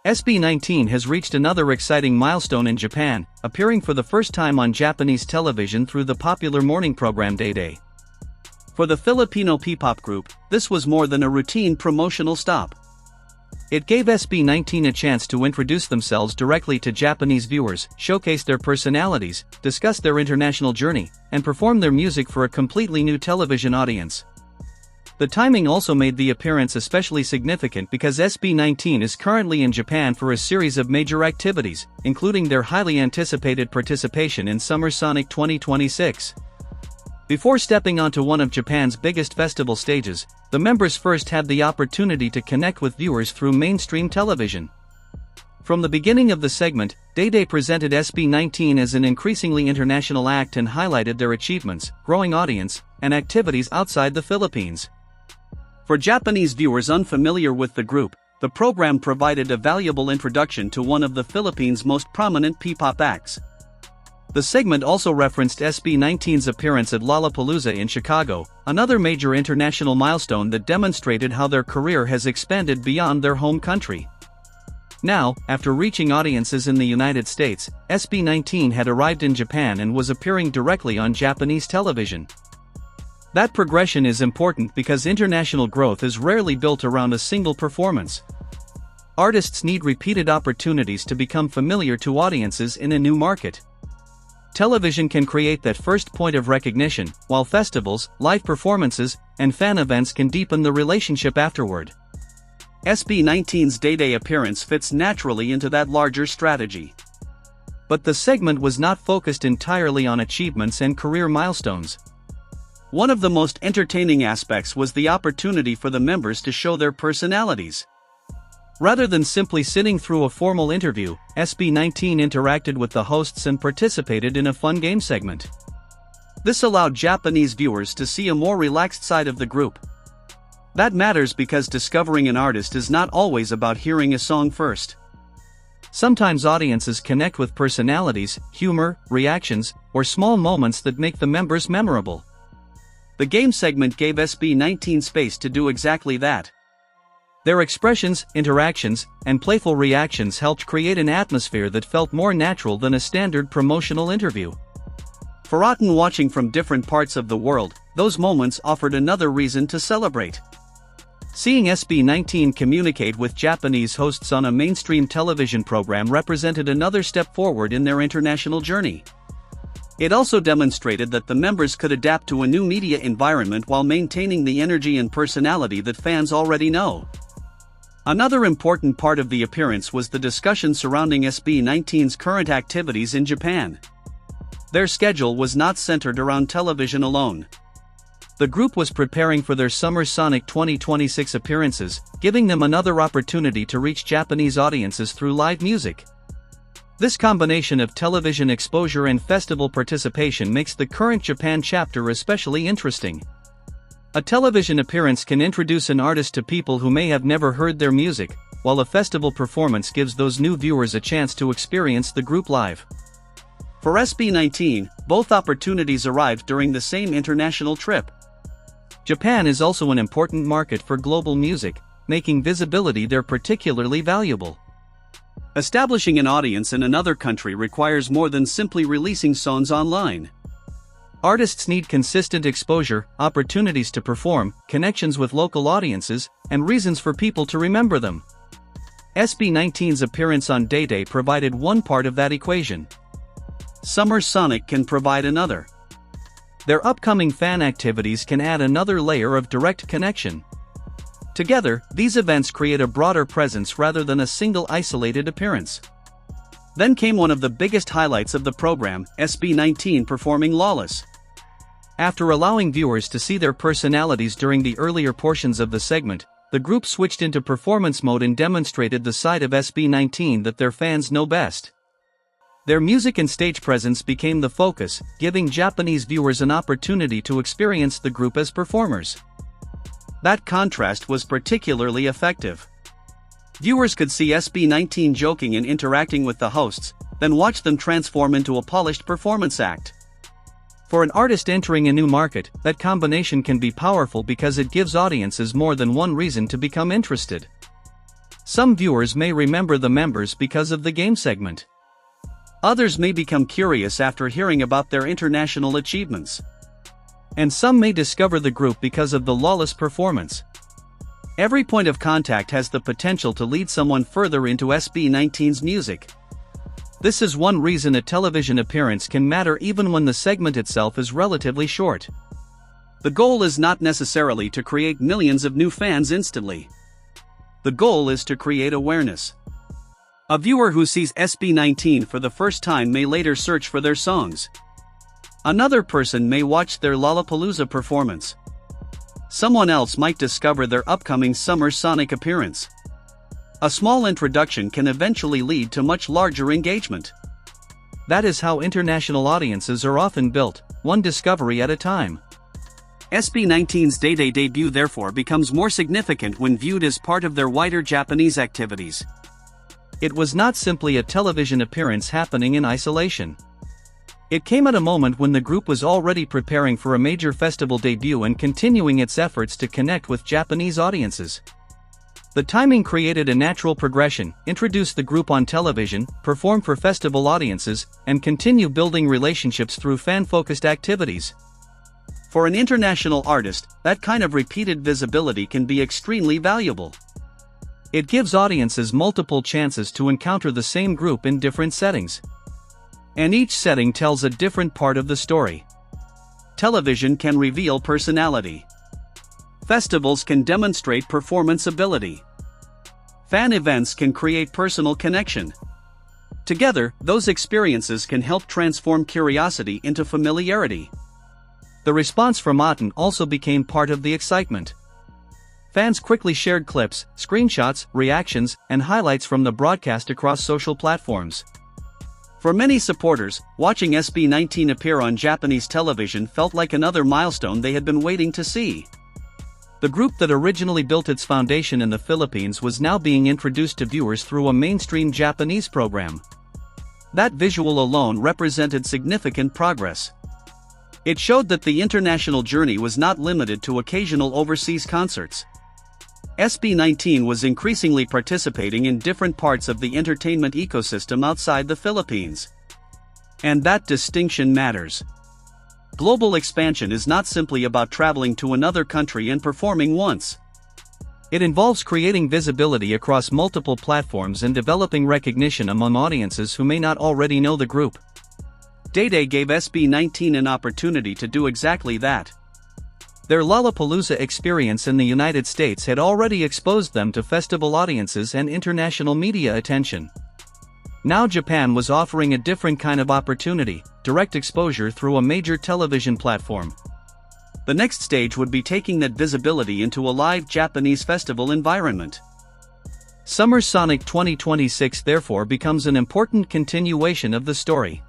SB19 has reached another exciting milestone in Japan, appearing for the first time on Japanese television through the popular morning program DayDay. For the Filipino P-pop group, this was more than a routine promotional stop. It gave SB19 a chance to introduce themselves directly to Japanese viewers, showcase their personalities, discuss their international journey, and perform their music for a completely new television audience. The timing also made the appearance especially significant because SB19 is currently in Japan for a series of major activities, including their highly anticipated participation in Summer Sonic 2026. Before stepping onto one of Japan's biggest festival stages, the members first had the opportunity to connect with viewers through mainstream television. From the beginning of the segment, DayDay presented SB19 as an increasingly international act and highlighted their achievements, growing audience, and activities outside the Philippines. For Japanese viewers unfamiliar with the group, the program provided a valuable introduction to one of the Philippines' most prominent P-pop acts. The segment also referenced SB19's appearance at Lollapalooza in Chicago, another major international milestone that demonstrated how their career has expanded beyond their home country. Now, after reaching audiences in the United States, SB19 had arrived in Japan and was appearing directly on Japanese television. That progression is important because international growth is rarely built around a single performance. Artists need repeated opportunities to become familiar to audiences in a new market. Television can create that first point of recognition, while festivals, live performances, and fan events can deepen the relationship afterward. SB19's DayDay appearance fits naturally into that larger strategy. But the segment was not focused entirely on achievements and career milestones. One of the most entertaining aspects was the opportunity for the members to show their personalities. Rather than simply sitting through a formal interview, SB19 interacted with the hosts and participated in a fun game segment. This allowed Japanese viewers to see a more relaxed side of the group. That matters because discovering an artist is not always about hearing a song first. Sometimes audiences connect with personalities, humor, reactions, or small moments that make the members memorable. The game segment gave SB19 space to do exactly that. Their expressions, interactions, and playful reactions helped create an atmosphere that felt more natural than a standard promotional interview. For often watching from different parts of the world, those moments offered another reason to celebrate. Seeing SB19 communicate with Japanese hosts on a mainstream television program represented another step forward in their international journey. It also demonstrated that the members could adapt to a new media environment while maintaining the energy and personality that fans already know. Another important part of the appearance was the discussion surrounding SB19's current activities in Japan. Their schedule was not centered around television alone. The group was preparing for their Summer Sonic 2026 appearances, giving them another opportunity to reach Japanese audiences through live music. This combination of television exposure and festival participation makes the current Japan chapter especially interesting. A television appearance can introduce an artist to people who may have never heard their music, while a festival performance gives those new viewers a chance to experience the group live. For SB19, both opportunities arrived during the same international trip. Japan is also an important market for global music, making visibility there particularly valuable. Establishing an audience in another country requires more than simply releasing songs online. Artists need consistent exposure, opportunities to perform, connections with local audiences, and reasons for people to remember them. SB19's appearance on DayDay provided one part of that equation. Summer Sonic can provide another. Their upcoming fan activities can add another layer of direct connection. Together, these events create a broader presence rather than a single isolated appearance. Then came one of the biggest highlights of the program, SB19 performing Lawless. After allowing viewers to see their personalities during the earlier portions of the segment, the group switched into performance mode and demonstrated the side of SB19 that their fans know best. Their music and stage presence became the focus, giving Japanese viewers an opportunity to experience the group as performers. That contrast was particularly effective. Viewers could see SB19 joking and interacting with the hosts, then watch them transform into a polished performance act. For an artist entering a new market, that combination can be powerful because it gives audiences more than one reason to become interested. Some viewers may remember the members because of the game segment. Others may become curious after hearing about their international achievements. And some may discover the group because of the Lawless performance. Every point of contact has the potential to lead someone further into SB19's music. This is one reason a television appearance can matter even when the segment itself is relatively short. The goal is not necessarily to create millions of new fans instantly. The goal is to create awareness. A viewer who sees SB19 for the first time may later search for their songs. Another person may watch their Lollapalooza performance. Someone else might discover their upcoming Summer Sonic appearance. A small introduction can eventually lead to much larger engagement. That is how international audiences are often built, one discovery at a time. SB19's DayDay debut therefore becomes more significant when viewed as part of their wider Japanese activities. It was not simply a television appearance happening in isolation. It came at a moment when the group was already preparing for a major festival debut and continuing its efforts to connect with Japanese audiences. The timing created a natural progression: introduce the group on television, perform for festival audiences, and continue building relationships through fan-focused activities. For an international artist, that kind of repeated visibility can be extremely valuable. It gives audiences multiple chances to encounter the same group in different settings. And each setting tells a different part of the story. Television can reveal personality. Festivals can demonstrate performance ability. Fan events can create personal connection. Together, those experiences can help transform curiosity into familiarity. The response from Aten also became part of the excitement. Fans quickly shared clips, screenshots, reactions, and highlights from the broadcast across social platforms. For many supporters, watching SB19 appear on Japanese television felt like another milestone they had been waiting to see. The group that originally built its foundation in the Philippines was now being introduced to viewers through a mainstream Japanese program. That visual alone represented significant progress. It showed that the international journey was not limited to occasional overseas concerts. SB19 was increasingly participating in different parts of the entertainment ecosystem outside the Philippines. And that distinction matters. Global expansion is not simply about traveling to another country and performing once. It involves creating visibility across multiple platforms and developing recognition among audiences who may not already know the group. DayDay gave SB19 an opportunity to do exactly that. Their Lollapalooza experience in the United States had already exposed them to festival audiences and international media attention. Now Japan was offering a different kind of opportunity: direct exposure through a major television platform. The next stage would be taking that visibility into a live Japanese festival environment. Summer Sonic 2026 therefore becomes an important continuation of the story.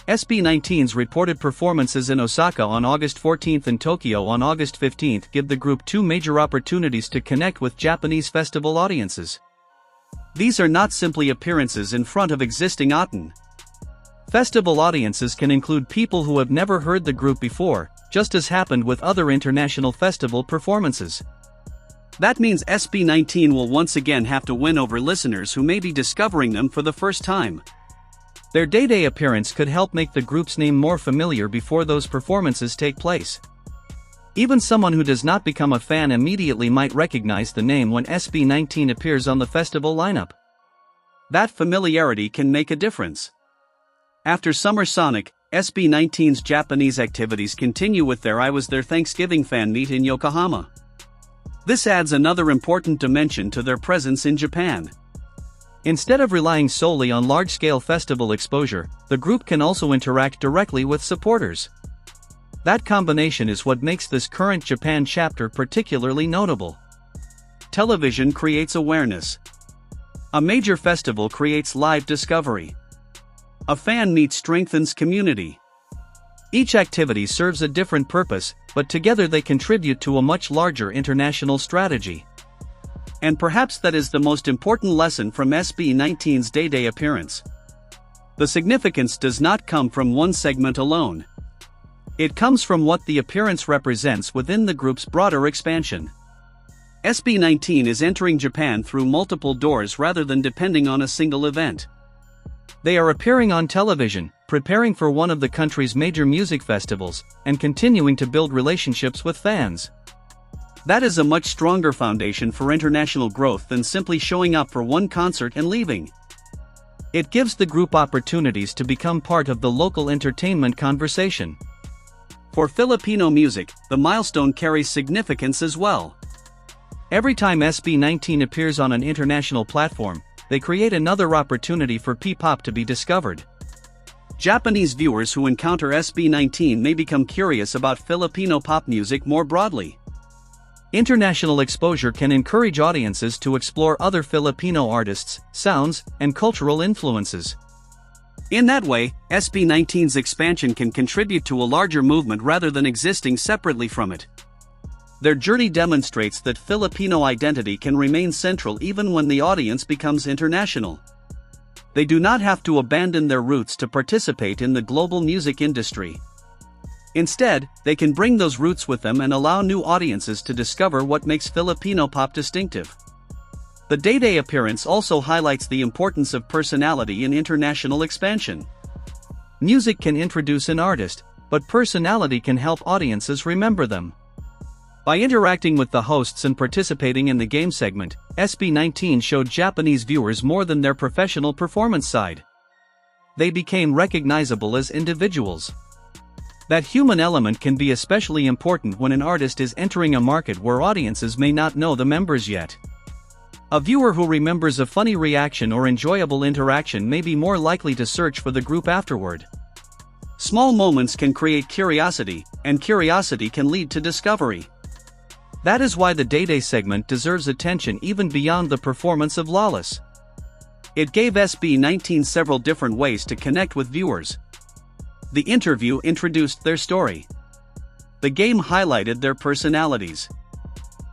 SB19's reported performances in Osaka on August 14 and Tokyo on August 15 give the group two major opportunities to connect with Japanese festival audiences. These are not simply appearances in front of existing Aten. Festival audiences can include people who have never heard the group before, just as happened with other international festival performances. That means SB19 will once again have to win over listeners who may be discovering them for the first time. Their DayDay appearance could help make the group's name more familiar before those performances take place. Even someone who does not become a fan immediately might recognize the name when SB19 appears on the festival lineup. That familiarity can make a difference. After Summer Sonic, SB19's Japanese activities continue with their I Was There Thanksgiving fan meet in Yokohama. This adds another important dimension to their presence in Japan. Instead of relying solely on large-scale festival exposure, the group can also interact directly with supporters. That combination is what makes this current Japan chapter particularly notable. Television creates awareness. A major festival creates live discovery. A fan meet strengthens community. Each activity serves a different purpose, but together they contribute to a much larger international strategy. And perhaps that is the most important lesson from SB19's DayDay appearance. The significance does not come from one segment alone. It comes from what the appearance represents within the group's broader expansion. SB19 is entering Japan through multiple doors rather than depending on a single event. They are appearing on television, preparing for one of the country's major music festivals, and continuing to build relationships with fans. That is a much stronger foundation for international growth than simply showing up for one concert and leaving. It gives the group opportunities to become part of the local entertainment conversation. For Filipino music, the milestone carries significance as well. Every time SB19 appears on an international platform, they create another opportunity for P-pop to be discovered. Japanese viewers who encounter SB19 may become curious about Filipino pop music more broadly. International exposure can encourage audiences to explore other Filipino artists, sounds, and cultural influences. In that way, SB19's expansion can contribute to a larger movement rather than existing separately from it. Their journey demonstrates that Filipino identity can remain central even when the audience becomes international. They do not have to abandon their roots to participate in the global music industry. Instead, they can bring those roots with them and allow new audiences to discover what makes Filipino pop distinctive. The DayDay appearance also highlights the importance of personality in international expansion. Music can introduce an artist, but personality can help audiences remember them. By interacting with the hosts and participating in the game segment, SB19 showed Japanese viewers more than their professional performance side. They became recognizable as individuals. That human element can be especially important when an artist is entering a market where audiences may not know the members yet. A viewer who remembers a funny reaction or enjoyable interaction may be more likely to search for the group afterward. Small moments can create curiosity, and curiosity can lead to discovery. That is why the DayDay segment deserves attention even beyond the performance of Lawless. It gave SB19 several different ways to connect with viewers. The interview introduced their story. The game highlighted their personalities.